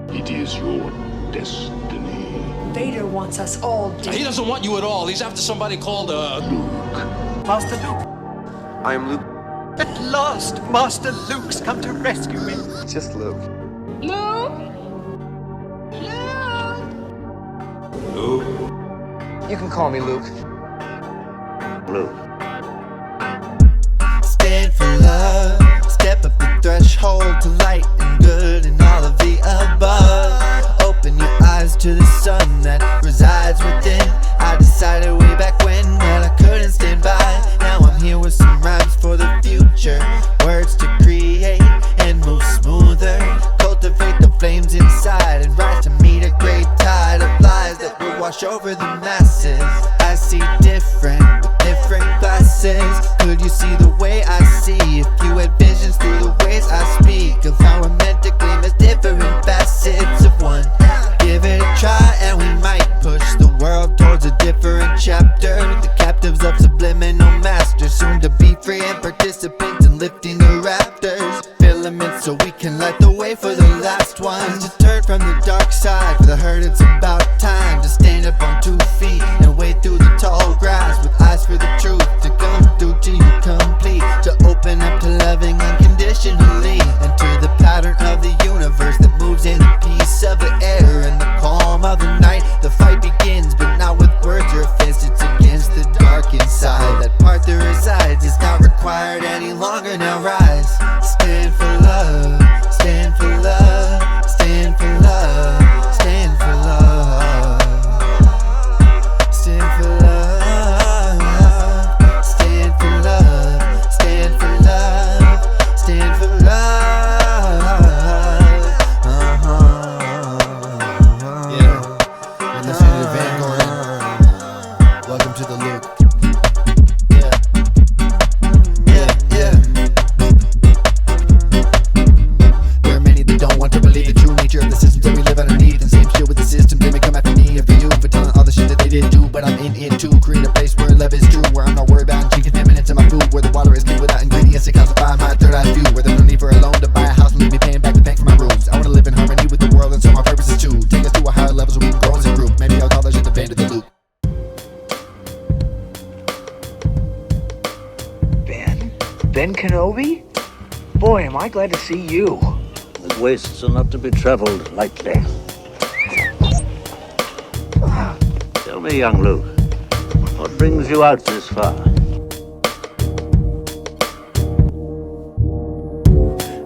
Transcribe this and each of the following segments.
It is your destiny. Vader wants us all dead. He doesn't want you at all. He's after somebody called, Luke. Master Luke. I am Luke. At last, Master Luke's come to rescue me. Just Luke. Luke? Luke? Luke? You can call me Luke. Luke. Stand for love. Step up the threshold to light and good and all of the above. Open your eyes to the sun that resides within. I decided way back when that I couldn't stand by. Now I'm here with some rhymes for the future, words to create and move smoother. Cultivate the flames inside and rise to meet a great tide of lies that will wash over the masses. I see different with different glasses. Could you see the way I see if you had visions through the ways I speak of how we're meant to gleam as different facets of one? Give it a try and we might push the world towards a different chapter. The captives of subliminal masters, soon to be free and participants in lifting the rafters. Filaments so we can light the way for the last ones to turn from the dark side. For the hurt it's about time to stand up on 2 feet and wade through the tall grass with eyes for the truth to come through till you complete. To open up to loving unconditionally and to the pattern of the universe that moves in the peace of the air and the calm of the night. The fight begins, but not with words or fists. It's against the dark inside. That part that resides is not required any longer. Now rise, stand for love, stand for love, stand for love, stand for love, stand for love, stand for love, stand for love, stand for love. Yeah, you're listening to Van Gordon. Welcome to TheLuke. There are many that don't want to believe the true nature of the systems that we live underneath, and same shit with the systems. They may come after me and for you for telling all the shit that they didn't do, but I'm in it too. Create a place where love is true, where I'm not worried about cheating contaminants in my food, where the water is clean without ingredients to calcify my third eye view, where there's no need for a loan to buy a house and leave me paying back the bank for my rooms. I wanna live in harmony with the world, and so my purpose is to take us to a higher level so we can grow as a group. Maybe I'll call that shit the band of TheLuke. Ben Kenobi? Boy, am I glad to see you. The wastes are not to be traveled lightly. Tell me, young Luke, what brings you out this far?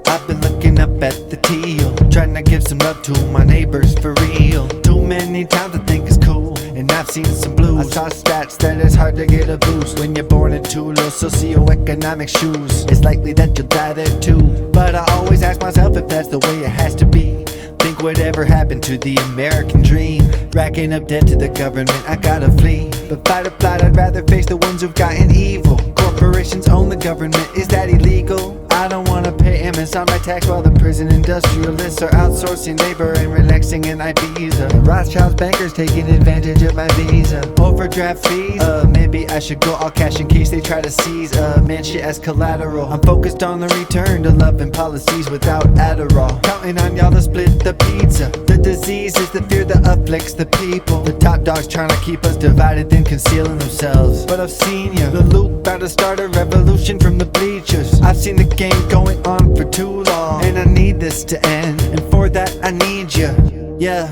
I've been looking up at the teal, trying to give some love to my neighbors for real. Too many times I think it's cool, and I've seen some blues. I saw stats that it's hard to get a boost when you're born in too low socioeconomic shoes. It's likely that you'll die there too, but I always ask myself if that's the way it has to be. Think whatever happened to the American dream? Racking up debt to the government, I gotta flee. But fight or flight, I'd rather face the ones who've gotten evil. Corporations own the government, is that illegal? I don't wanna pay MS on my tax while the prison industrialists are outsourcing labor and relaxing in Ibiza. Rothschild's bankers taking advantage of my visa. Overdraft fees, maybe I should go all cash in case they try to seize man shit as collateral. I'm focused on the return to love and policies without Adderall. Counting on y'all to split the pizza. The disease is the fear that afflicts the people. The top dogs trying to keep us divided, then concealing themselves. But I've seen ya, the Luke about to start a revolution from the bleachers. I've seen the game going on for too long, and I need this to end, and for that I need ya. Yeah.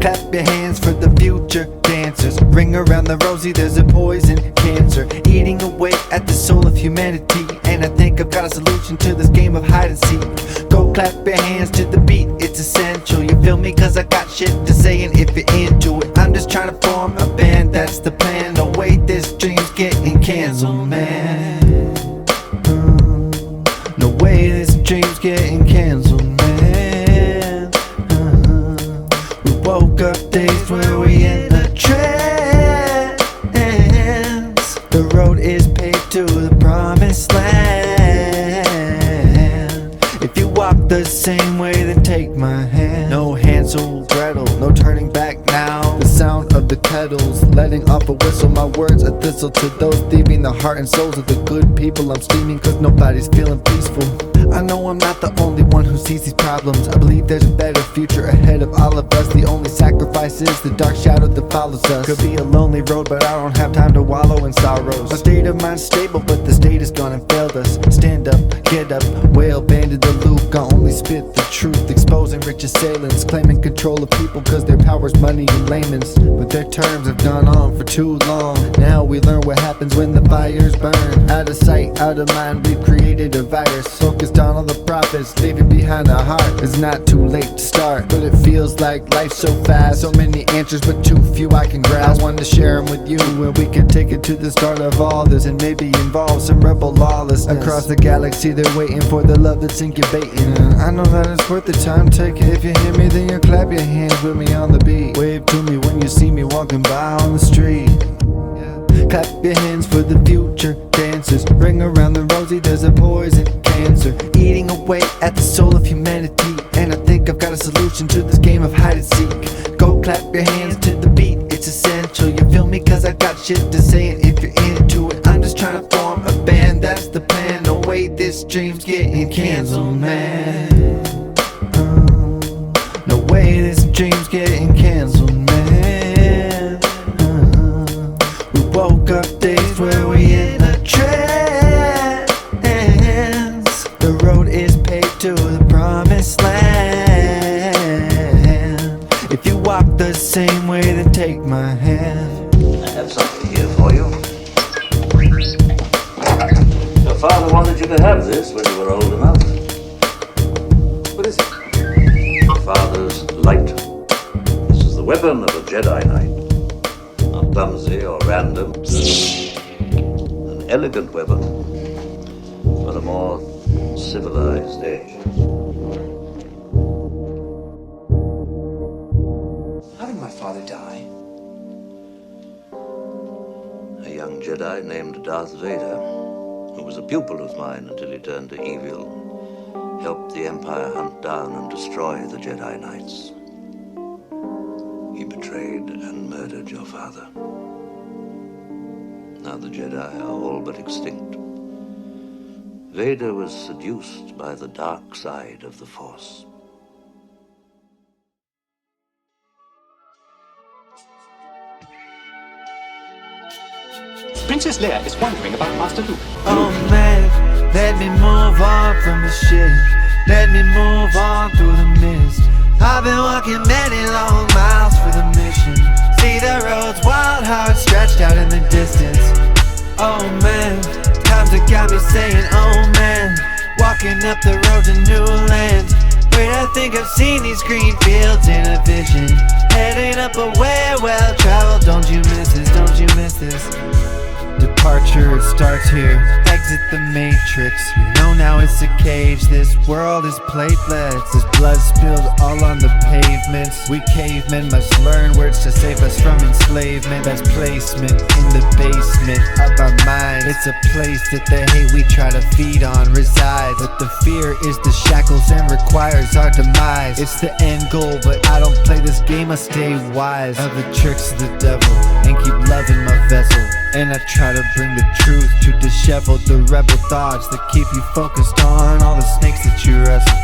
Clap your hands for the future dancers. Ring around the rosy, there's a poison cancer eating away at the soul of humanity. And I think I've got a solution to this game of hide and seek. Go clap your hands to the beat, it's essential. You feel me? Cause I got shit to say, and if you're into it, I'm just trying to form a band, that's the plan. No wait, this dream's getting canceled, man. No way, this dream's getting canceled, man. We woke up days where we in a trance. The road is paved to the promised land. If you walk the same way, then take my hand. No Hansel, Gretel, no turning back now. The sound of the kettles letting off a whistle. My words a thistle to those thieving the heart and souls of the good people. I'm steaming cause nobody's feeling peaceful. I know I'm not the only one who sees these problems. I believe there's a better future ahead of all of us. The only sacrifice is the dark shadow that follows us. Could be a lonely road, but I don't have time to wallow in sorrows. My state of mind's stable, but the state has gone and failed us. Stand up, get up, whale banded the Luke. I only spit the truth, exposing rich assailants, claiming control of people cause their power's money and layman's. But their terms have gone on for too long. Now we learn what happens when the fires burn. Out of sight, out of mind, we've created a virus, focused on all the profits, leaving behind a heart. It's not too late to start, but it feels like life's so fast. So many answers, but too few I can grasp. I want to share them with you, and we can take it to the start of all this, and maybe involve some rebel lawlessness. Across the galaxy, they're waiting for the love that's incubating. I know that it's worth the time, take it. If you hear me, then you clap your hands with me on the beat. Wave to me when you see me walking by on the street. Clap your hands for the future dancers. Ring around the rosy, there's a poison cancer eating away at the soul of humanity. And I think I've got a solution to this game of hide and seek. Go clap your hands to the beat, it's essential. You feel me cause I got shit to say, and if you're into it, I'm just trying to form a band, that's the plan. No way this dream's getting canceled, man. No way this dream's getting canceled, man. We woke up days where we in a trance. The road is paved to the promised land. If you walk the same way, then take my hand. I have something here for you. Your father wanted you to have this when you were old enough. What is it? Your father's light. This is the weapon of a Jedi Knight. Not clumsy or random. An elegant weapon for a more civilized age. How did my father die? A young Jedi named Darth Vader, who was a pupil of mine until he turned to evil, helped the Empire hunt down and destroy the Jedi Knights. He betrayed and murdered your father. Now the Jedi are all but extinct. Vader was seduced by the dark side of the Force. Princess Leia is wondering about Master Luke. Oh man, let me move on from the shit. Let me move on through the mist. I've been walking many long miles for the mission. See the roads wild, hard, stretched out in the distance. Oh man, times that got me saying oh man. Walking up the road to new lands. Wait, I think I've seen these green fields in a vision. Heading up a way well traveled, don't you miss this, don't you miss this. Departure, it starts here. Exit the matrix. You know now it's a cage. This world is platelets. There's blood spilled all on the pavements. We cavemen must learn words to save us from enslavement. That's placement in the basement of our mind. It's a place that the hate we try to feed on resides. But the fear is the shackles and requires our demise. It's the end goal, but I don't play this game, I stay wise of the tricks of the devil and keep loving my vessel. And I try to bring the truth to dishevel the rebel thoughts that keep you focused on all the snakes that you wrestle,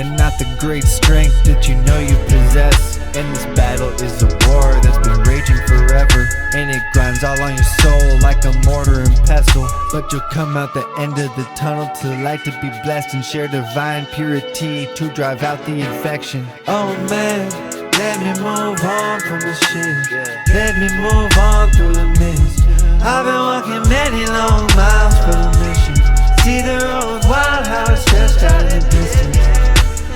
and not the great strength that you know you possess. And this battle is a war that's been raging forever, and it grinds all on your soul like a mortar and pestle. But you'll come out the end of the tunnel to the light to be blessed and share divine purity to drive out the infection. Oh man, let me move on from the shit. Let me move on through the mist. I've been walking many long miles for the mission. See the road wild, how it's stretched out in the distance.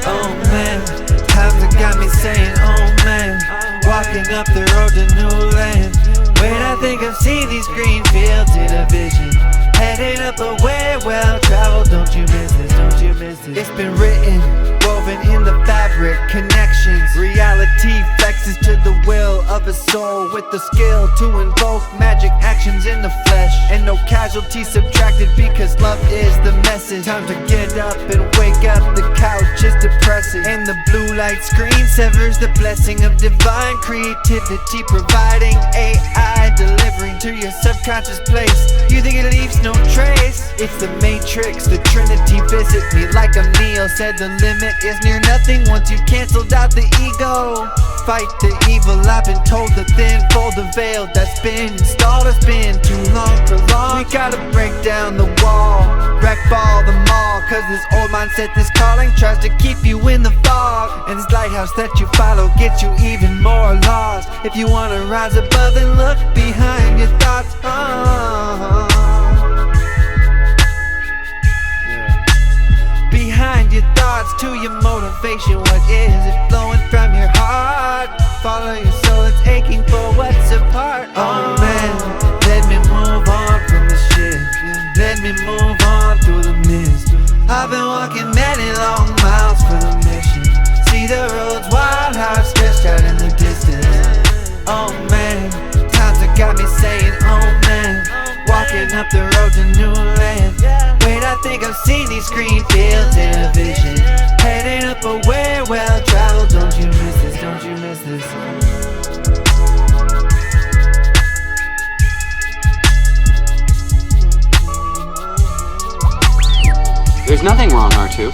Oh man, times that got me saying oh man. Walking up the road to new land. Wait, I think I've seen these green fields in a vision. Heading up a way well traveled, don't you miss this, don't you miss this. It's been written, woven in the fabric, connections. Reality flexes to the will of a soul with the skill to invoke magic actions in the flesh. And no casualties subtracted because love is the message. Time to get up and wake up, the couch is depressing. And when the blue light screen severs the blessing of divine creativity, providing AI delivering to your subconscious place. You think it leaves no trace? It's the matrix, the trinity visit me like I'm Neo. Said the limit is near nothing once you've canceled out the ego. Fight the evil, I've been told the thin fold the veil that's been installed has been too long prolonged. We gotta break down the wall, wreck ball them all, cause this old mindset, this calling tries to keep you in the fog. And this lighthouse that you follow gets you even more lost. If you wanna rise above, then look behind your thoughts. Behind your thoughts to your motivation, what is it flowing from your heart? Follow your soul, it's aching for what's apart. Oh man, let me move on from the shit. Let me move on through the mist. I've been walking many long miles for the mission. See the roads wild, heart stretched out in the distance. Oh man, times have got me saying oh man. Walking up the road to new land. Wait, I think I've seen these green fields in a vision. Heading up a way well traveled. Don't you miss this, don't you miss this. There's nothing wrong, R2.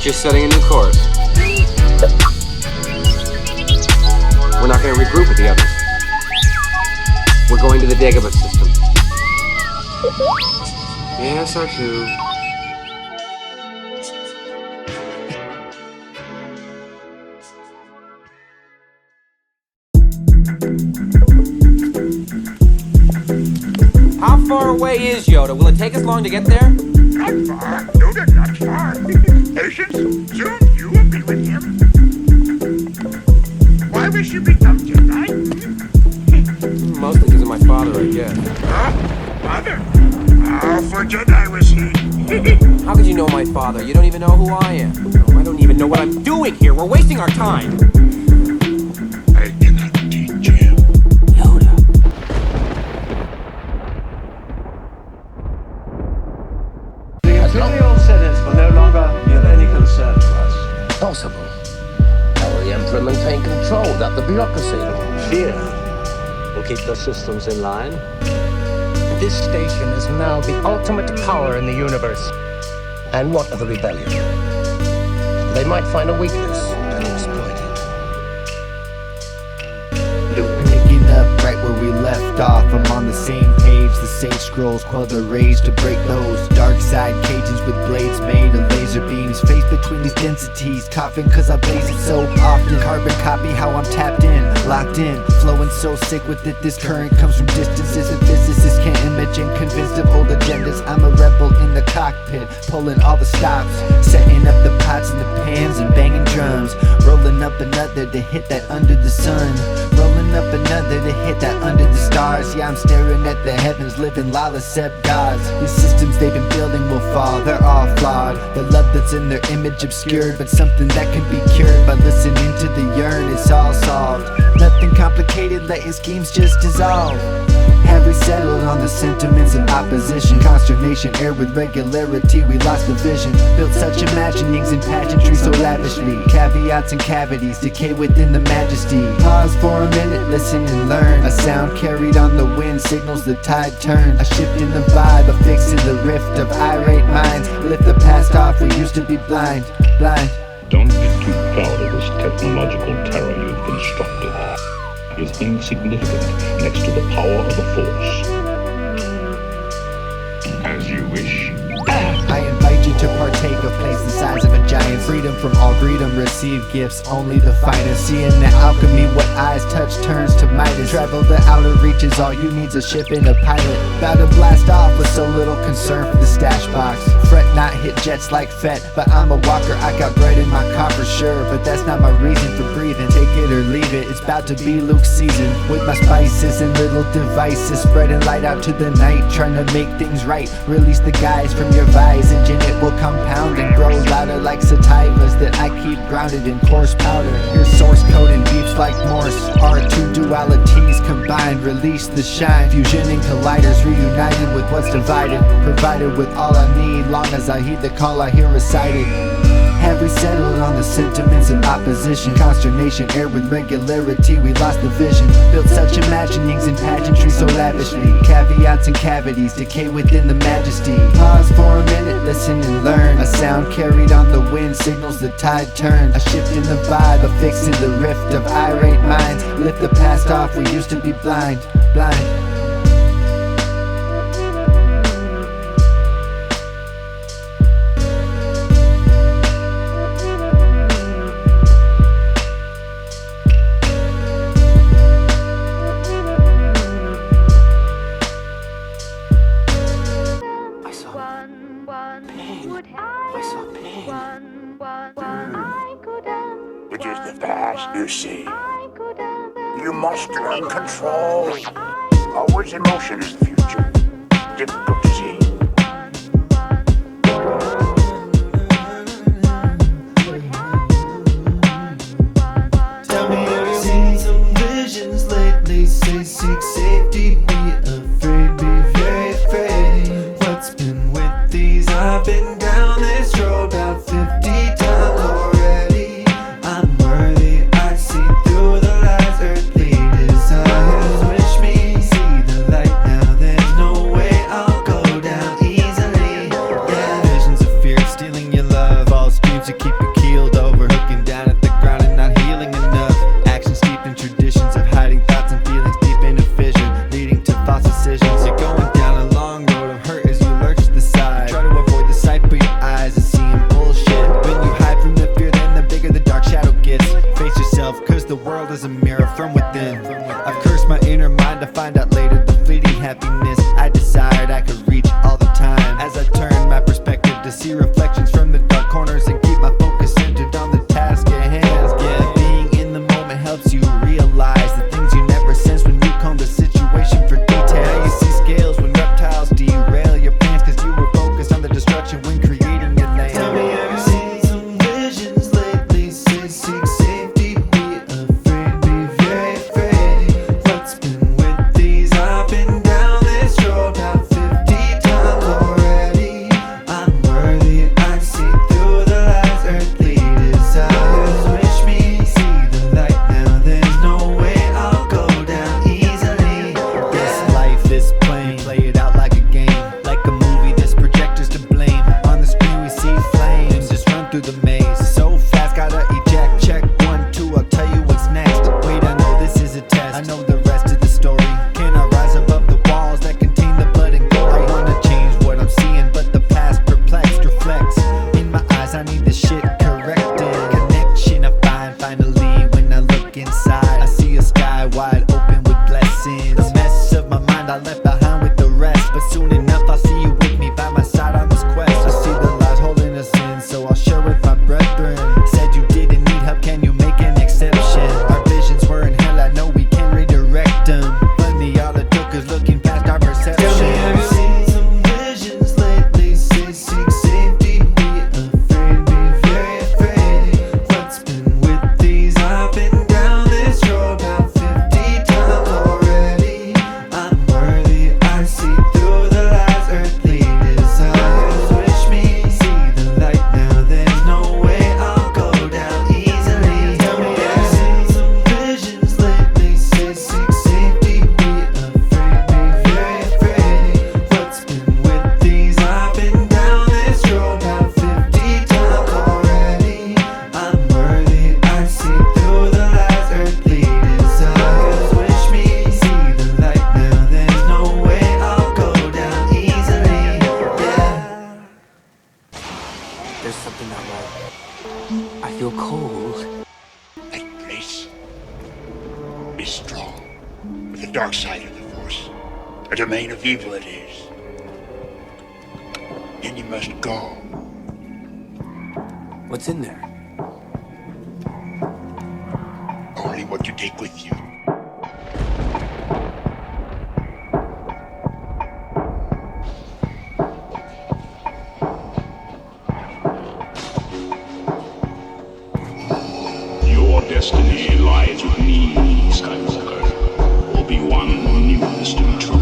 Just setting a new course. We're not going to regroup with the others. We're going to the Dagobah system. Yes, R2. How far away is Yoda? Will it take us long to get there? Not far. Yoda, not far. Patience. Soon you will be with him. Why wish you become Jedi? Mostly because of my father, I guess. Huh? Father? How for Jedi was he? How could you know my father? You don't even know who I am. Oh, I don't even know what I'm doing here. We're wasting our time. I cannot teach you. Yoda. The Imperial Senate will no longer be of any concern to us. Possible. How will the Emperor maintain control without the bureaucracy? Fear will keep the systems in line. This station is now the ultimate power in the universe. And what of the rebellion? They might find a weakness and exploit it. Picking up right where we left off, I'm on the same page. The sage scrolls quell the rage to break those dark side cages with blades made of laser beams. Face between these densities, coughing cause I blaze it so often. Carbon copy how I'm tapped in, locked in, flowing so sick with it. This current comes from distances and physicists can't imagine. Convinced of old agendas, I'm a rebel in the cockpit, pulling all the stops, setting up the pots and the pans and banging drums. Rolling up another to hit that under the sun, rolling up another to hit that under the stars. Yeah, I'm staring at the heavens, living lawless except gods. These systems they've been building will fall, they're all flawed. The love that's in their image obscured, but something that can be cured by listening to the yearn. It's all solved, nothing complicated, let your schemes just dissolve. Have we settled on the sentiments of opposition? Consternation, air with regularity, we lost the vision. Built such imaginings and pageantry so lavishly. Caveats and cavities decay within the majesty. Pause for a minute, listen and learn. A sound carried on the wind signals the tide turns. A shift in the vibe, a fix in the rift of irate minds. Lift the past off, we used to be blind, blind. Don't be too proud of this technological terror you've constructed. Is insignificant next to the power of the Force. As you wish. I invite you to partake of place the size of a giant. Freedom from all greedom, receive gifts, only the finest. Seeing the alchemy, what eyes touch turns to Midas. Travel the outer reaches, all you need's a ship and a pilot. About to blast off with so little concern for the stash box. Fret not, hit jets like Fett, but I'm a walker, I got bread in my coffer, sure. But that's not my reason for breathing, take it or leave it. It's about to be Luke's season, with my spices and little devices. Spreading light out to the night, trying to make things right. Release the guys from your vise, engine it will compound and grow louder like sativas that I keep grounded in coarse powder. Your source code and beeps like Morse. R2 dualities combined, release the shine. Fusion and colliders reunited with what's divided. Provided with all I need, long as I heed the call I hear recited. Have we settled on the sentiments of opposition? Consternation, air with regularity, we lost the vision. Built such imaginings and pageantry so lavishly. Caveats and cavities decay within the majesty. Pause for a minute, listen and learn. A sound carried on the wind signals the tide turn. A shift in the vibe, a fix in the rift of irate minds. Lift the past off, we used to be blind. It is the past, you see. You must learn control. Always emotion is the future. Difficult to see. Tell me, have you seen some visions lately? Say seek safety, be afraid, be very afraid. What's been with these? I've been down this road about 50 times already. I'm worthy, I see through the lies, earthly desires. Wish me, see the light now, there's no way I'll go down easily. Yeah, visions of fear stealing your love. False dreams to keep you keeled over. Looking down at the ground and not healing enough. Actions steeped in traditions of hiding thoughts and feelings deep in a fissure, leading to false decisions. You're going down a long road of hurt as you lurch to the side. Try to avoid the sight, but your eyes are seeing bullshit. When you hide from the fear, then the bigger the dark shadow gets. Face yourself, cause the world is a mirror from within. I've cursed my inner mind to find out later the fleeting happiness I desired I could reach all the time. As I turn my perspective to see reflections from the dark corners and keep my focus centered on the task at hand. Yeah, being in the moment helps you realize the things you never sense when you comb the situation for detail. Now you see scales when reptiles derail your plans, cause you were focused on the destruction when creating your land. Tell me, have you seen some visions lately? Say seek safety, be afraid, be very afraid. What's been with these? I've been down this road about 50 times already. I'm worthy, I see through the lies, earthly desires. Wish me, see the light now, there's no way I'll go down easily. This life is plain, play it out like a game, like a movie, this projector's to blame. On the screen we see flames, just run through the maze. So fast, gotta eject, check 1, 2, I'll tell you what's next. Wait, I know this is a test, I know the rest of the story. Can I rise above the walls that contain the blood and gore? I wanna change what I'm seeing, but the past perplexed reflects in my eyes, I need this shit corrected. Connection I find finally when I look inside. I see a sky wide open with blessings. The mess of my mind I left behind with the rest, but soon enough I'll see you with me by my side on this quest. I see the lies holding us in, so I'll share with my brethren. Said you didn't need help, can you make an exception? Our visions were in hell, I know we can redirect them. Funny, all it took is looking past our perception. Tell me, have you seen some visions lately? Say seek safety, be afraid, be very afraid. What's been with these? I've been down this road about 50 times already. I'm worthy, I see through the lies, earthly desires. Wish me, see the light now, there's no way I'll go down easily. Tell me, have you seen some visions lately? Say seek safety, be afraid, be very afraid. What's been with these? I've been down this road about 50 times already. I'm worthy, I see through the lies, earthly desires. Wish me, see the light now, there's no way I'll go down easily. Yeah. There's something not right. I feel cold. That place is strong. With the dark side of the Force. A domain of evil it is. And you must go. What's in there? Only what you take with you. Your destiny lies with me, Skywalker. Obi-Wan knew this to be true.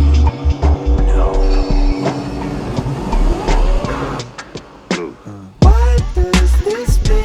Why does this make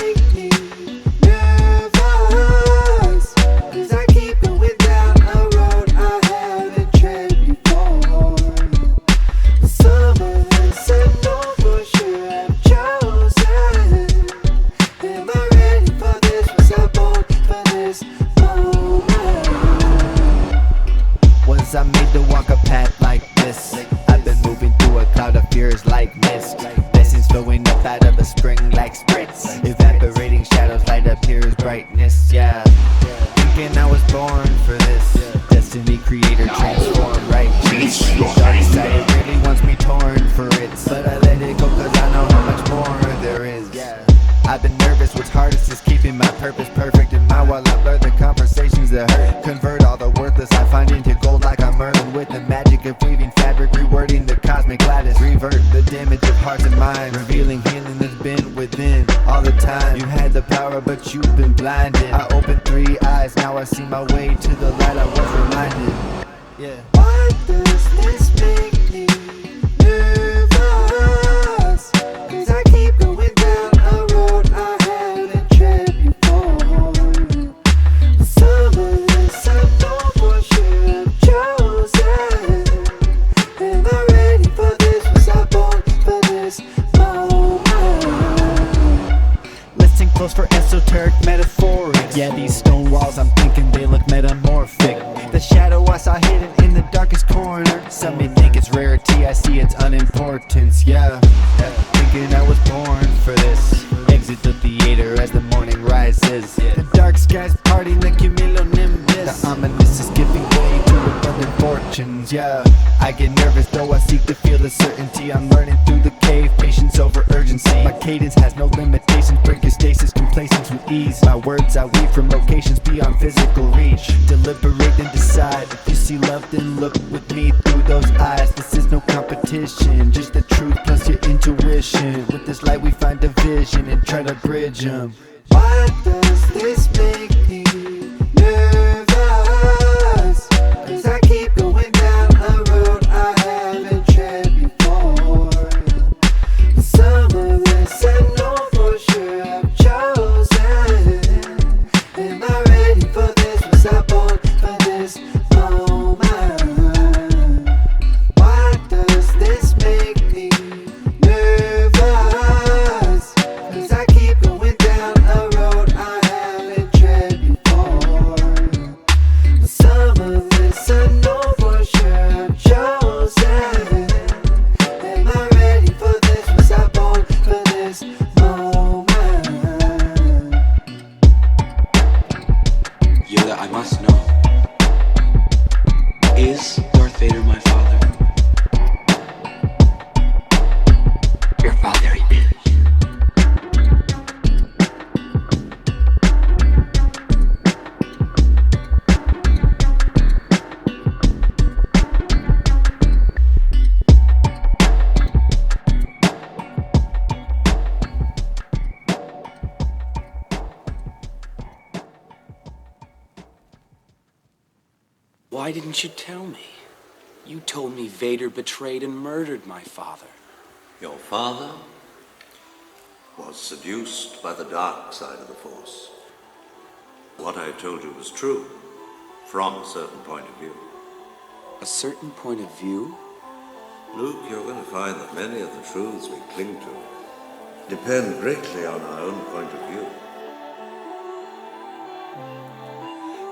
brightness, yeah. Thinking I was born for this. Destiny creator transformed righteous. Dark side really wants me torn for it, but I let it go cause I know how much more there is. I've been nervous, what's hardest is keeping my purpose perfect in mind while I blur the conversations that hurt. Convert all the worthless I find into gold like I'm Merlin with the magic of weaving fabric, rewording the cosmic lattice. Revert the damage of hearts and minds, revealing healing that's been within all the time. You had the power but you've been blinded. I opened 3 eyes, now I see my way to the light I was reminded. Yeah. Why does this make me nervous? Cause I keep going down a road I haven't tread before. Some of this I know for sure I've chosen. Am I ready for this? Was I born for this moment? Listen close for esoteric metaphorics. Yeah, these stone walls I'm thinking they look metamorphic. The shadow I saw hidden in the darkest corner. Some may think it's rarity, I see its unimportance, yeah. Thinking I was born for this. Exit the theater as the morning rises. The dark skies parting the cumulonimbus. The ominous is giving way to abundant fortunes, yeah. I get nervous though I seek to feel the certainty. I'm learning through the cave, patience over urgency. My cadence has no limitations, break your stasis, complacence with ease. My words I weave from locations beyond physical reach. Deliberate and decide. If you see love then look with me through those eyes. This is no competition, just the truth plus your intuition. With this light we find a vision and try to bridge them. Why does this make me nervous? Cause I keep going down a road I haven't tread before. Some of this I know for sure I've chosen. Am I ready for this? Was I born for this moment? Why does this make me nervous? Cause I keep going down a road I haven't tread before. Some of this I know for sure I've chosen. Am I ready for this? Was I born for this moment? Yoda, I must know. Is Darth Vader my father? Your father is. Why didn't you tell me? You told me Vader betrayed and murdered my father. Your father was seduced by the dark side of the Force. What I told you was true, from a certain point of view. A certain point of view? Luke, you're going to find that many of the truths we cling to depend greatly on our own point of view.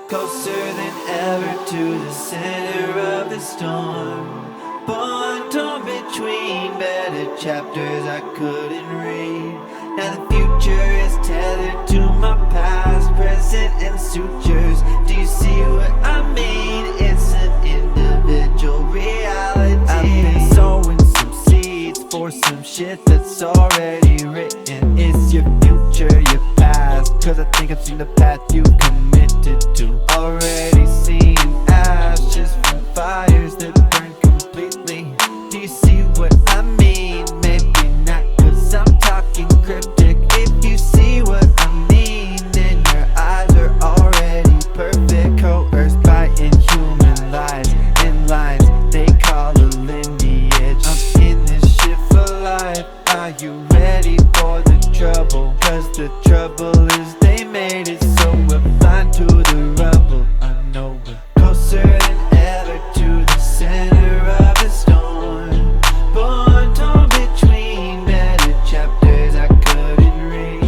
Closer than ever to the center of the storm. Born torn between better chapters I couldn't read. Now the future is tethered to my past, present, and sutures. Do you see what I mean? It's an individual reality. I've been sowing some seeds for some shit that's already written. It's your future, your past, cause I think I've seen the path you committed to. Already seeing ashes from fires that burn completely. Do you see what I mean? Maybe not, cause I'm talking cryptic. If you see what I mean, then your eyes are already perfect. Coerced by inhuman lies in lines they call a lineage. I'm in this shit for life. Are you ready for the trouble? Cause the trouble is they made it so we're blind to the rubble. I know we're closer than ever to the center of the storm. Born torn between better chapters I couldn't read.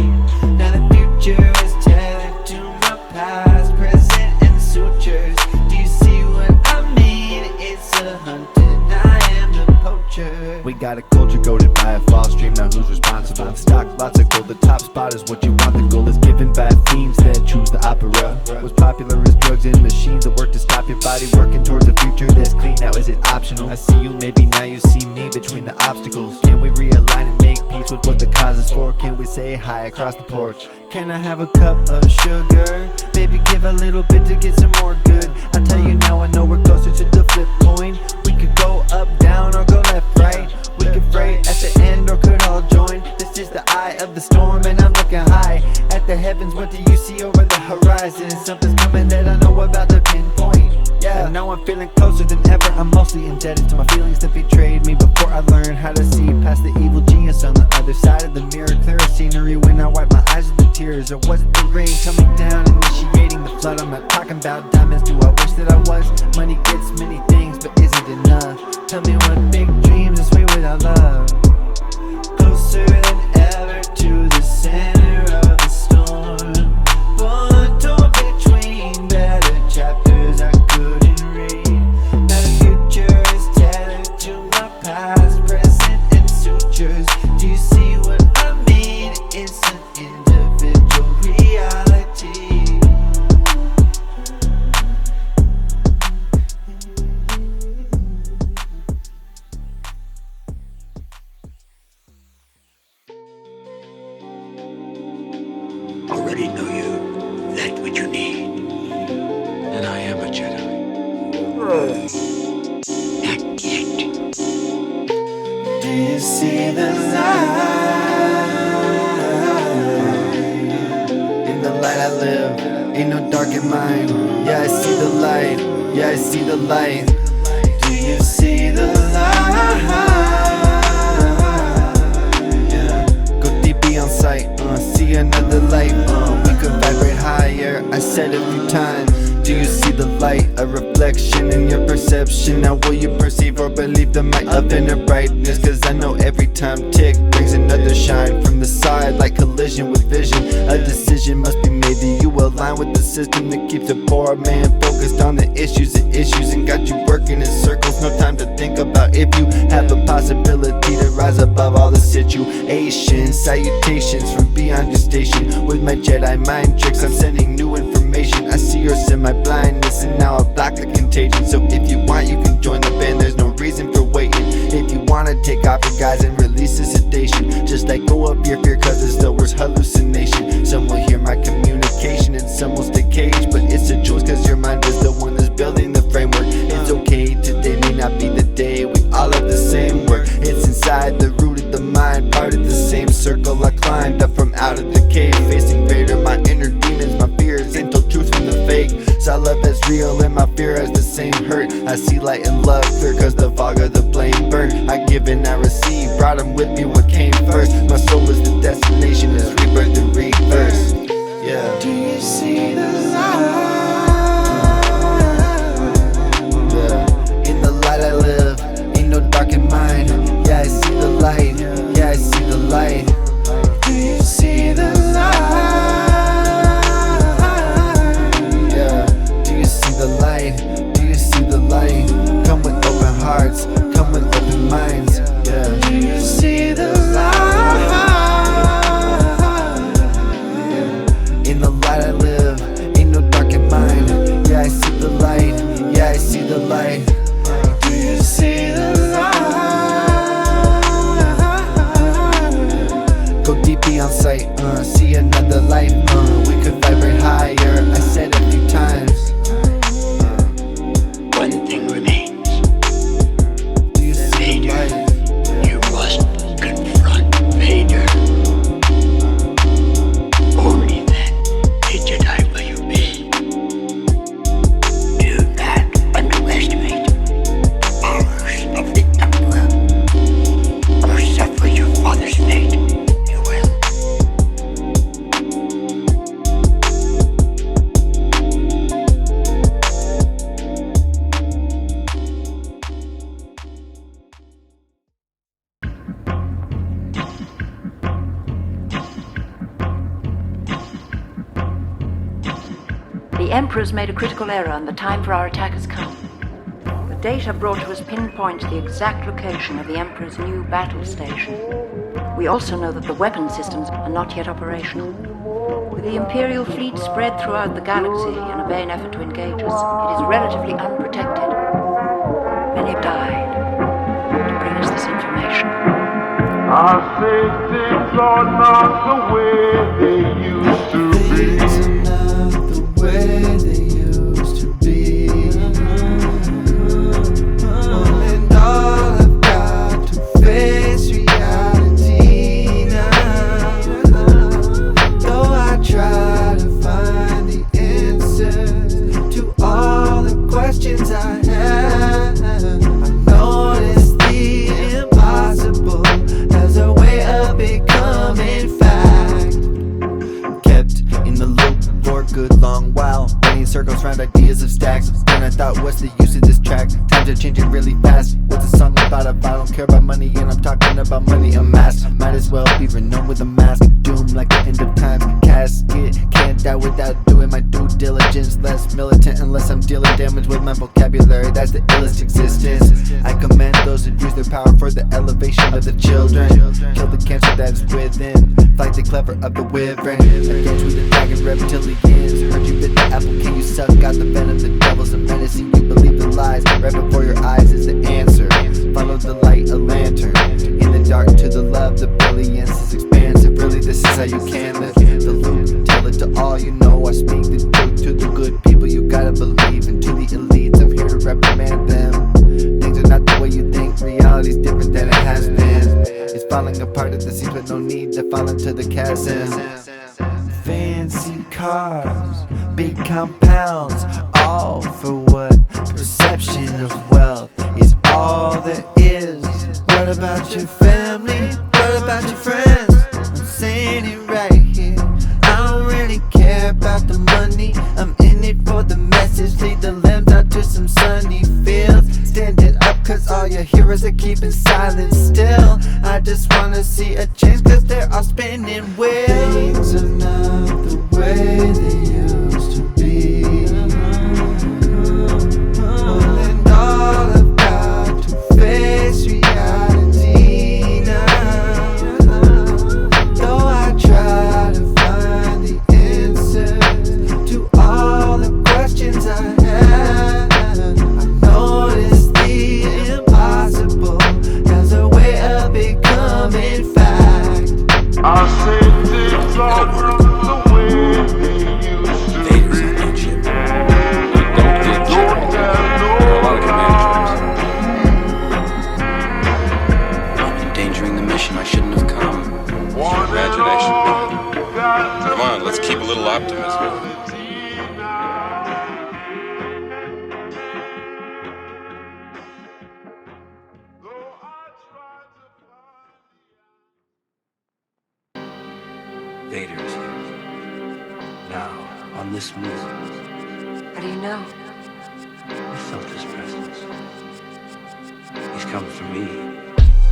Now the future is tethered to my past, present, and sutures. Do you see what I mean? It's a hunt and I am the poacher. We got a culture goaded by a false dream. Now who's responsible? Stock lots of gold, the top spot is what you want. The goal is given bad themes that choose the opera. What's popular is drugs and machines that work to stop your body working towards a future that's clean. Now is it optional? I see you, maybe now you see me between the obstacles. Can we realign and make peace with what the cause is for? Can we say hi across the porch? Can I have a cup of sugar? Baby, give a little bit to get some more good. I tell you now, I know we're closer to the flip coin. We could go up, down, or go left, right. We could fray at the end or could all join. This is the eye of the storm and I'm looking high at the heavens. What do you see over the horizon? Something's coming that I know about to pinpoint. Yeah, and now I'm feeling closer than ever. I'm mostly indebted to my feelings that betrayed me before I learned how to see past the evil genius on the other side of the mirror. Clearer scenery when I wipe my eyes with the tears. Or was it the rain coming down, initiating the flood? I'm not talking about diamonds. Do I wish that I was? Money gets many things, but is it enough? Tell me what big dreams is sweet without love. Closer than ever to the center of the storm. One torn between better chapters I couldn't read. Now the future is tethered to my past, present, and sutures. Do you see what I mean? It's an individual reality. Already know you. That's what you need. And I am a Jedi. Not yet. Do you see the light? In the light I live, ain't no dark in mine. Yeah, I see the light. Yeah, I see the light. Do you see the light? Yeah, go deep beyond sight. See another light. We could vibrate higher. I said it a few times. Do you see the light? A reflection in your perception. Now will you perceive or believe the might of inner brightness? Cause I know every time tick brings another shine from the side, like collision with vision. A decision must be made. Do you align with the system that keeps a poor man focused on the issues and got you working in circles? No time to think about if you have the possibility to rise above all the situations. Salutations from beyond your station. With my Jedi mind tricks, I'm sending new information. I see your semi-blindness and now I block the contagion. So if you want, you can join the band, there's no reason for waiting. If you wanna take off your guys and release the sedation, just let go of your fear cause it's the worst hallucination. Some will hear my communication and some will stay caged, but it's a choice cause your mind is the one that's building the framework. It's okay, today may not be the day. We all have the same work. It's inside the root of the mind, part of the same circle I climbed up from out of the cave, facing greater my inner demons, my fears, ain't told truth from the fake. Saw love as real and my fear has the same hurt. I see light and love clear cause the fog of the blame burnt. I give and I receive, brought them with me what came first. My soul is the destination, is rebirth and reverse. Yeah. Do you see the light? Yeah. In the light I live, ain't no dark in mine. Yeah, I see the light. Yeah, I see the light. Do you see the light? The light, do you see the light? Come with open hearts, come with open minds. Yeah. Do you see the light? In the light I live, ain't no dark in mine. Yeah, I see the light. Yeah, I see the light. Do you see the light? Go deep beyond sight. See another life. We could vibrate higher. I said it a few times. One thing remains. Vader. You must confront Vader. Only then a Jedi will you be. Do not underestimate the powers of the Emperor, or suffer your father's fate. You will. The Emperor's made a critical error and the time for our attack has come. The data brought to us pinpoint the exact location of the Emperor's new battle station. We also know that the weapon systems are not yet operational. With The Imperial fleet spread throughout the galaxy in a vain effort to engage us. It is relatively unprotected. Many died to bring us this information. I say things are not the way they used to be. Things are not the way they used to be. And all I've got to face reality now. Though I try to find the answers to all the questions I have, I notice the impossible as a way of becoming fact. Kept in the loop for a good long while, running circles round ideas of stacks. Then I thought, what's the use of this track? Times are changing really fast. What's a song about if I don't care about money? And I'm talking about money amassed. Might as well be renowned with a mask. Doom like the end of time casket. Can't die without doing my due diligence. Less militant unless I'm dealing damage with my vocabulary. That's the illest existence. I commend those who use their power for the elevation of the children. Kill the cancer that is within. Fight the clever of the wyvern. Against with the dragon reptilians. Heard you bit the apple, can you suck out the venom? The devil's a menace and you believe the lies. Right before your eyes is the answer. Follow the light, a lantern. In the dark to the love, the brilliance is expansive. Really, this is how you can live. The loop, tell it to all you know. I speak the truth to the good people. You gotta believe. And to the elites, I'm here to reprimand them. Things are not the way you think. Reality's different than it has been. It's falling apart at the seams, but no need to fall into the chasm. Fancy cars, big compounds, all for what? Perception of wealth is all there is. What about your family? What about your friends? I'm saying it right here. I don't really care about the money. I'm in it for the message. Lead the lambs out to some sunny fields. Standing up cause all your heroes are keeping silent still. I just wanna see a change cause they're all spinning wheels. Things are not the way they used to be. And all I've got to face reality now. Though I try to find the answers to all the questions I have, I notice the impossible as a way of becoming fact. I say things are not the way they used to be. Don't tell I'm endangering the mission. I shouldn't have come. imagination. Come on, let's keep a little optimism. Vader's here. Now, on this move. How do you know? I felt his presence. He's come for me.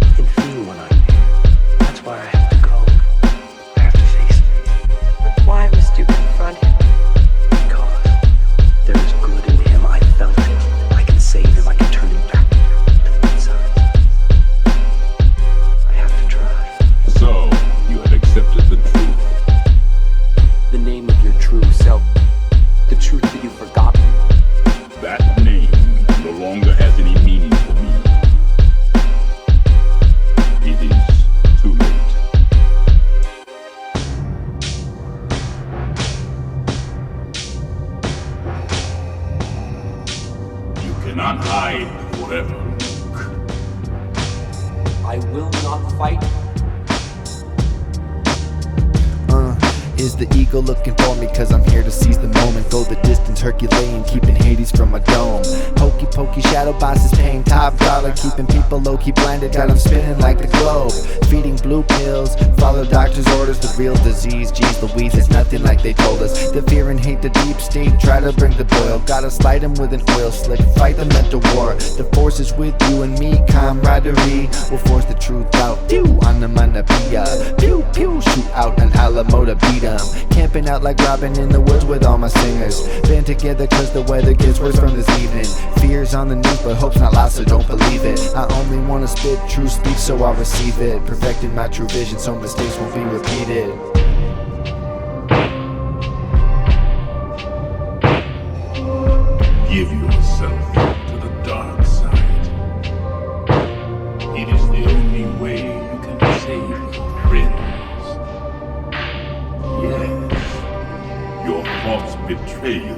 He can feel when I'm here. That's why I have to go. I have to face him. But why must you confront him? Because there is good in him. I felt it. I can save him. I can turn him back to the good side. I have to try. So, you have accepted the truth. The name of your true self. The truth that you've forgotten. That name no longer has any meaning for me. It is too late. You cannot hide forever, Luke. I will not fight. Is the ego looking for me? Cause I'm here to seize the moment. Go the distance, Herculean, keeping Hades from my dome. Hokey pokey shadow bosses paying top dollar, keeping people low-key blinded, got them spinning like the globe. Feeding blue pills, follow doctor's orders. The real disease, geez Louise, it's nothing like they told us. The fear and hate, the deep state, try to bring the boil. Gotta slide them with an oil slick, fight the mental war. The force is with you and me, camaraderie will force the truth out. Pew, on the manapia, pew pew, shoot out an Alamo to beat 'em. Camping out like Robin in the woods with all my singers. Band together cause the weather gets worse from this evening. Fears on the news but hope's not lost, so don't believe it. I only wanna spit true speech so I'll receive it. Perfecting my true vision so mistakes won't be repeated. yourself to the dark side. It is the only way you can save your friends. Yes, your thoughts betray you.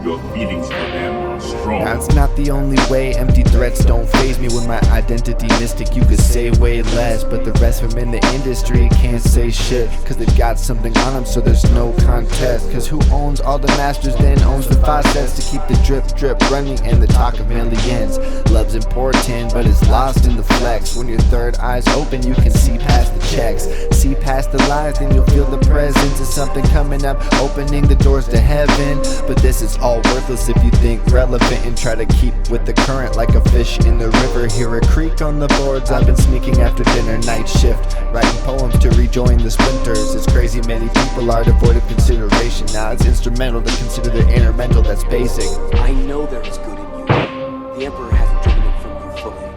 Your feelings for them are strong. That's not the only way. Empty threats don't faze me. With my identity mystic, you could say way less, but the rest of them in the industry can't say shit, cause they've got something on them, so there's no contest. Cause who owns all the masters then owns the faucets to keep the drip drip running and the talk of millions. Love's important, but it's lost in the flex. When your third eye's open, you can see past the checks, see past the lies, then you'll feel the presence of something coming up, opening the doors to heaven. But this is all worthless if you think relevant and try to keep with the current like a fish in the river. Hear a creak on the boards. I've been sneaking after dinner, night shift, writing poems to rejoin the splinters. It's crazy many people are devoid of consideration. Now it's instrumental to consider their inner mental, that's basic. I know there is good in you. The Emperor hasn't driven it from you fully.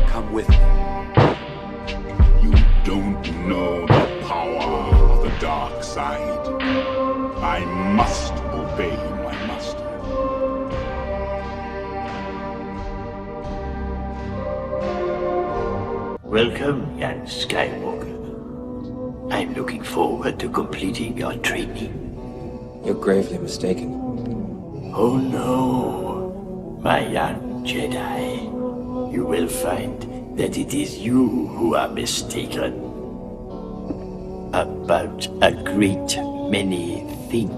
Come with me. You don't know the power of the dark side. I must obey my master. Welcome, young Skywalker. I'm looking forward to completing your training. You're gravely mistaken. Oh no, my young Jedi. You will find that it is you who are mistaken about a great many things.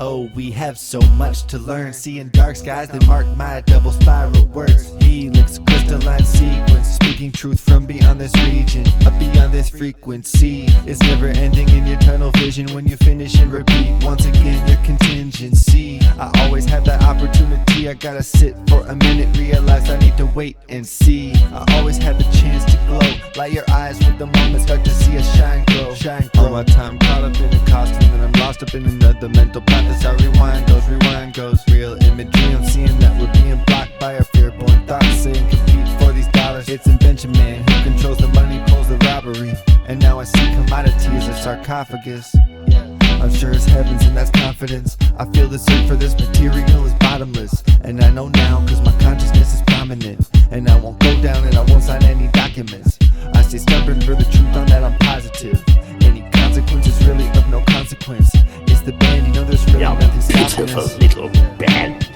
Oh, we have so much to learn. Seeing dark skies that mark my double spiral words. Helix, crystalline sequence, speaking truth from beyond this region, up beyond this frequency. It's never ending in your tunnel vision when you finish and repeat once again your contingency. I always have that opportunity. I gotta sit for a minute, realize I need to wait and see. I always have the chance to glow. Light your eyes with the moment, start to see a shine grow. All my time caught up in a costume, and I'm lost up in another mental path. That's how rewind goes. Real imagery, I'm seeing that we're being blocked by our fear-born thoughts, saying compete for these dollars. It's invention man who controls the money, pulls the robbery. And now I see commodity as a sarcophagus. I'm sure it's heavens and that's confidence. I feel the search for this material is bottomless, and I know now cause my consciousness is prominent. And I won't go down and I won't sign any documents. I stay stubborn for the truth, on that I'm positive. Any consequence is really of no consequence. It's the band, you know there's really nothing stopping us. Little band.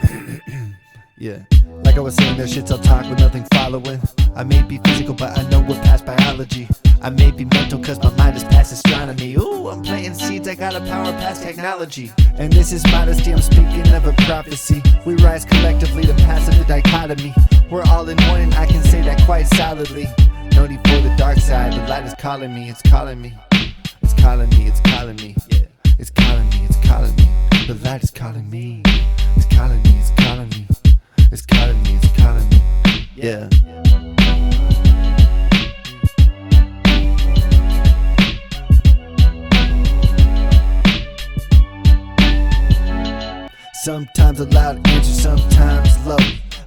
Yeah, like I was saying, there's shits I'll talk with nothing following. I may be physical, but I know we're past biology. I may be mental, cause my mind is past astronomy. Ooh, I'm planting seeds, I got a power past technology. And this is modesty, I'm speaking of a prophecy. We rise collectively to pass the dichotomy. We're all in one, and I can say that quite solidly. No need for the dark side, the light is calling me, it's calling me. It's calling me, it's calling me. Yeah. It's calling me, it's calling me. The light is calling me. It's calling me, it's calling me. It's calling me, it's calling me. Yeah. Sometimes a loud answer, sometimes low.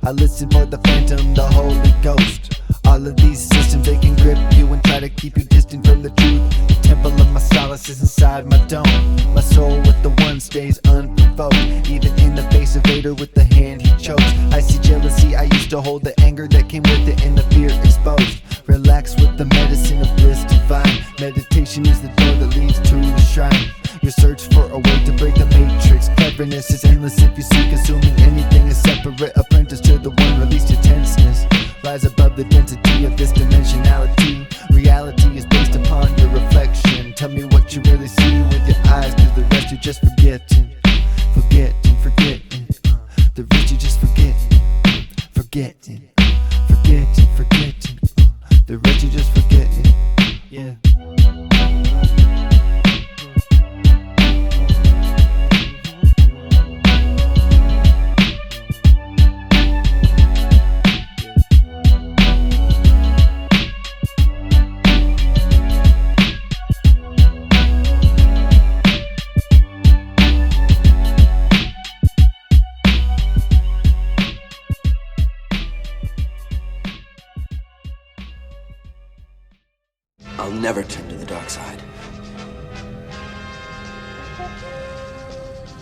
I listen for the phantom, the Holy Ghost. All of these systems, they can grip you and try to keep you distant from the truth. The temple of my solace is inside my dome. My soul with the one stays unprovoked, even in the face of Vader with the hand he chokes. I see jealousy, I used to hold the anger that came with it and the fear exposed. Relax with the medicine of bliss divine. Meditation is the door that leads to the shrine. Your search for a way to break the matrix. Cleverness is endless if you seek, assuming anything is separate. Apprentice to the one, release your tenseness. Rise above the density of this dimensionality. Reality is based upon your reflection. Tell me what you really see with your eyes, cause the rest you're just forgetting. Forgetting. The rest you're just forgetting. Forgetting. The rest you're just forgetting. Yeah.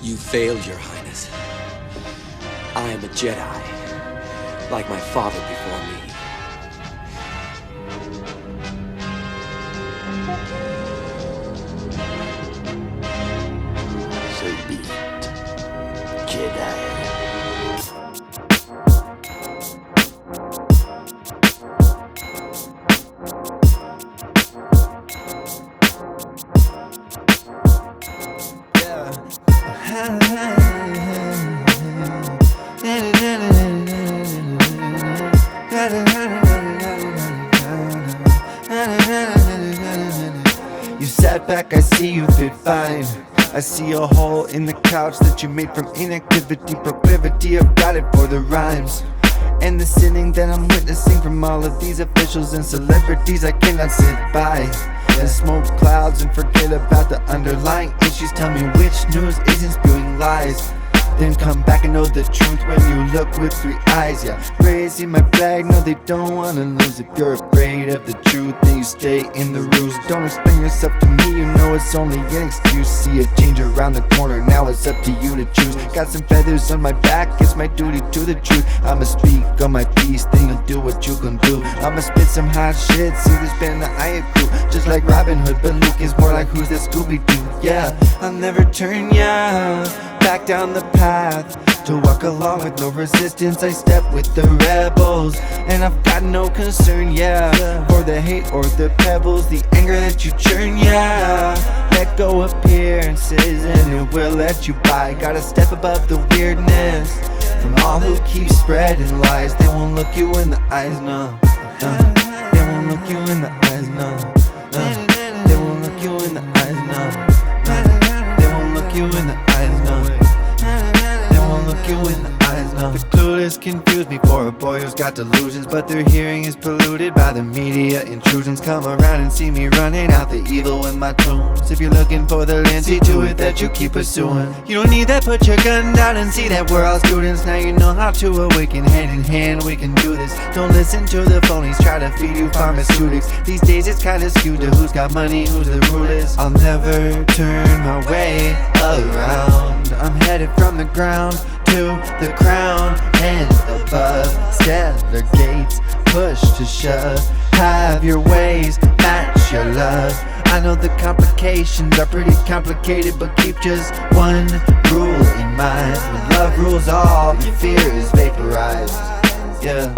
You failed, Your Highness. I am a Jedi, like my father before me. So be it, Jedi. You sat back, I see you fit fine. I see a hole in the couch that you made from inactivity, proclivity. I've got it for the rhymes and the sinning that I'm witnessing from all of these officials and celebrities. I cannot sit by and smoke clouds and forget about the underlying issues. Tell me which news isn't spewing lies, then come back and know the truth when you look with 3 eyes. Yeah, raising my flag, no they don't wanna lose. If you're afraid of the truth, then you stay in the ruse. Don't explain yourself to me, you know it's only an excuse. See a change around the corner, now it's up to you to choose. Got some feathers on my back, it's my duty to the truth. I'ma speak on my piece, then you'll do what you can do. I'ma spit some hot shit, see this band that I accrue. Just like Robin Hood, but Luke is more like who's that Scooby-Doo. Yeah, I'll never turn ya back down the path to walk along with no resistance. I step with the rebels, and I've got no concern, yeah, for the hate or the pebbles, the anger that you churn, yeah. Let go appearances and it will let you by. Gotta step above the weirdness from all who keep spreading lies. They won't look you in the eyes, no, they won't look you in the eyes, no, they won't look you in the eyes, no, they won't look you in the eyes, no, they won't look you in the eyes, no. The clueless confuse me for a boy who's got delusions, but their hearing is polluted by the media intrusions. Come around and see me running out the evil with my tunes. If you're looking for the lens, see to it that you keep pursuing. You don't need that, put your gun down and see that we're all students. Now you know how to awaken, hand in hand we can do this. Don't listen to the phonies, try to feed you pharmaceutics. These days it's kinda skewed to who's got money, who's the rulers. I'll never turn my way around. I'm headed from the ground to the crown and above. Stellar gates, push to shove. Have your ways, match your love. I know the complications are pretty complicated, but keep just one rule in mind. When love rules all, your fear is vaporized. Yeah,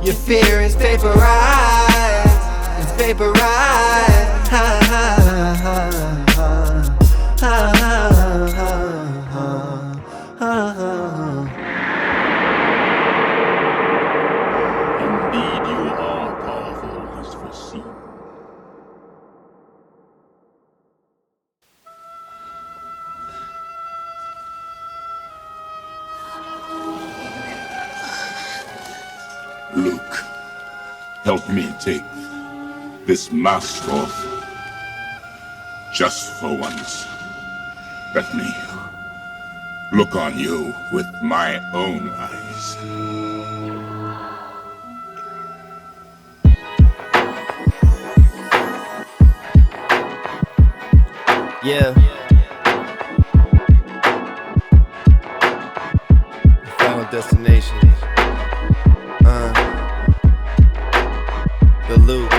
your fear is vaporized. It's vaporized. Ha ha ha ha ha ha ha. Indeed, you are powerful as foreseen. Luke, help me take this mask off. Just for once. Let me look on you with my own eyes. Yeah. Final destination. TheLuke.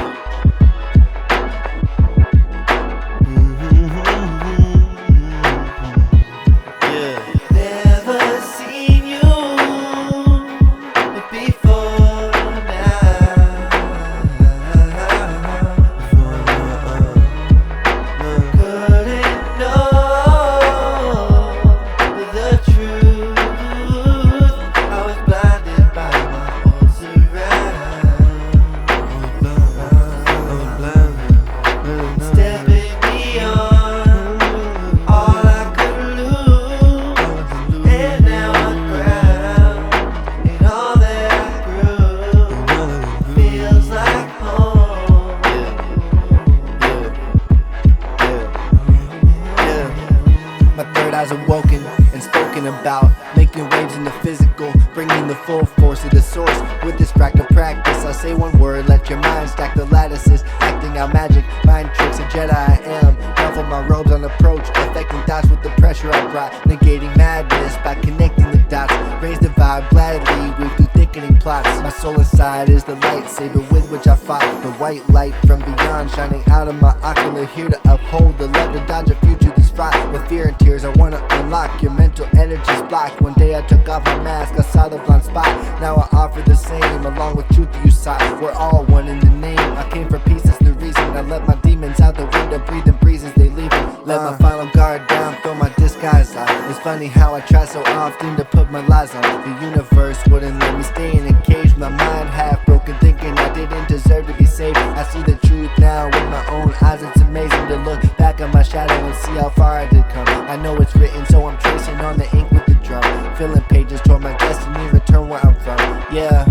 Awoken and spoken about, making waves in the physical, bringing the full force of the source. With this fractal practice, I say one word, let your mind stack the lattices, acting out magic, mind tricks, a Jedi I am. Unruffle my robes on approach, affecting thoughts with the pressure I brought, negating madness by connecting the dots. Raise the vibe gladly, weave through thickening plots. My soul inside is the lightsaber with which I fought. The white light from beyond shining out of my ocular, here to uphold the love to dodge a future that's fraught with fear and tears. I wanna unlock your mental energy's blocked. One day I took off my mask, I saw the blind spot. Now I offer the same, along with truth you sought. We're all one in the name. I came for peace, that's the reason. I let my demons out the window, breathing breezes, they leaving. Let my final guard down, throw my disguise off. It's funny how I try so often to put my lies on. The universe wouldn't let me stay in a cage. My mind half broken, thinking I didn't deserve to be saved. I see the truth now with my own eyes. It's amazing to look back on my shadow and see how far I did come. I know it's written, so I'm tracing on the ink with the drum, filling pages toward my destiny, return where I'm from. Yeah.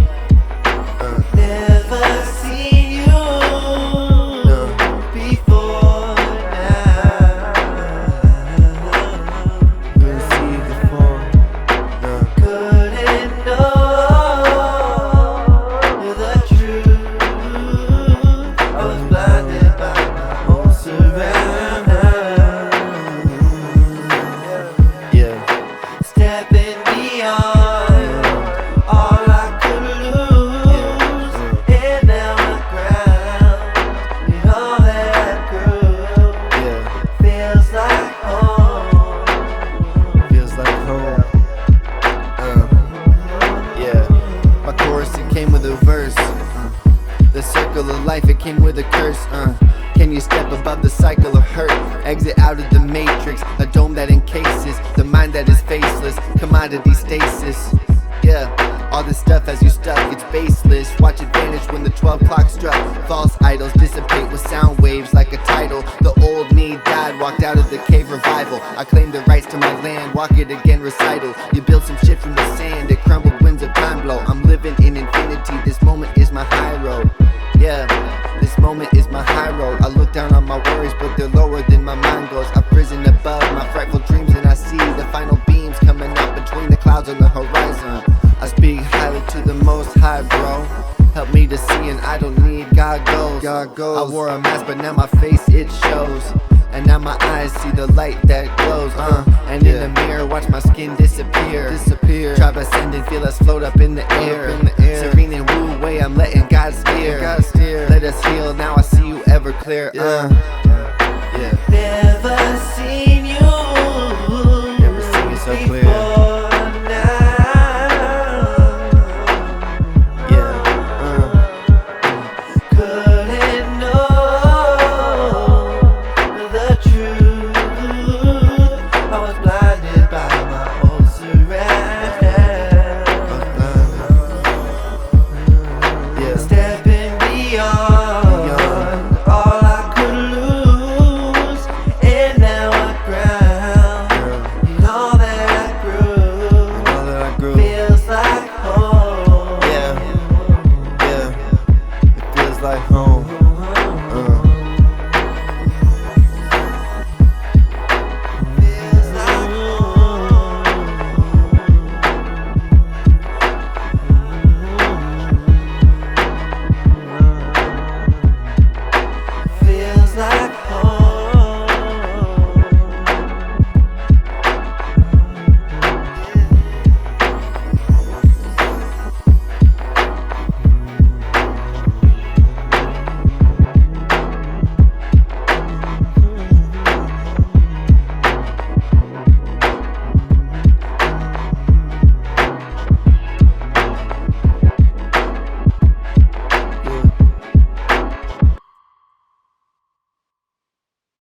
Never seen you before now. Couldn't see you before. Couldn't know the truth. I was blinded by my own surroundings. Yeah. Stepping beyond all I could lose, and now I'm ground in all that I grew. Feels like home. Feels like home. Yeah. My chorus, it came with a verse. The circle of life, it came with a curse. Can you step above the cycle of hurt? Exit out of the matrix, a dome that encases the mind that is faceless, commodity stasis. Yeah, all this stuff as you stuck, it's baseless. Watch it vanish when the 12 clock struck. False idols dissipate with sound waves like a tidal. The old me died, walked out of the cave revival. I claim the rights to my land, walk it again recital. You built some shit from the sand, it crumbled, winds of time blow. I'm living in infinity, this moment is my high road. Yeah, this moment is my high road. I look down on my worries, but they're lower than my mind goes. I've risen above my frightful dreams, and I see the final beams coming up between the clouds on the horizon. I speak highly to the most high, bro. Help me to see, and I don't need goggles. I wore a mask, but now my face, it shows. And now my eyes see the light that glows. And in the mirror, watch my skin disappear. Try to ascend and feel us float up in the air. Serene and woo way, I'm letting God steer. Let us heal, now I see you ever clear.